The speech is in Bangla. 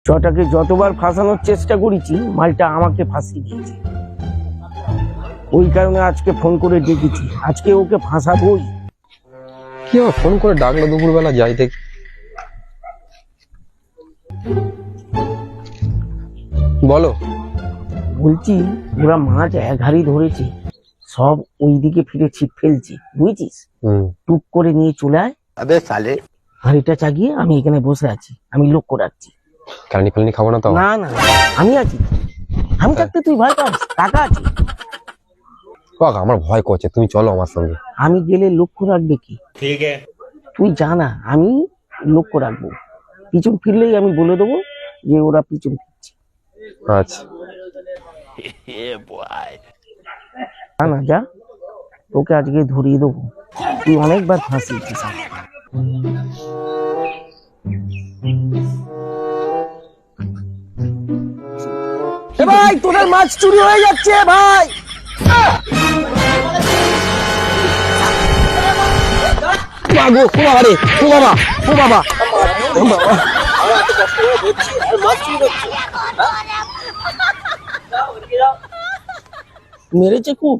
ছটাকে যতবার ফাঁসানোর চেষ্টা করেছি মালটা আমাকে ফাঁসিয়ে দিয়েছে। ওই কারণে আজকে ফোন করে ডেকেছি, আজকে ওকে ফাঁসাবোই। কি হবে, ফোন করে ডাকলো দুপুরবেলা, যাই দেখি। বলো। বলছি ওরা মাছ এক হাড়ি ধরেছে, সব ওইদিকে ফিরে ছিপ ফেলছে, বুঝছিস? টুক করে নিয়ে চলে আয়। আবে সালে, হাড়িটা চাগিয়ে আমি এখানে বসে আছি, আমি লক্ষ্য রাখছি। কালনি ফালনি খাবো না তো? না না, আমি আছি, আমি থাকতে তুই ভয় পাস? টাকা আছে। বাবা, আমার ভয় করছে, তুমি চলো আমার সঙ্গে। আমি গেলে লক্ষ্য রাখবে কি? ঠিক আছে। তুই জানা আমি লক্ষ্য রাখবো, পিছন ফিরলেই আমি বলে দেবো যে ওরা পিছন ফিরছে। আচ্ছা। না না, যা, তোকে আজকে ধরিয়ে দেবো। তুই অনেকবার ফাঁসিয়েছিস। ভাই তোদের মাছ চুরি হয়ে যাচ্ছে ভাই। মেরেছে খুব।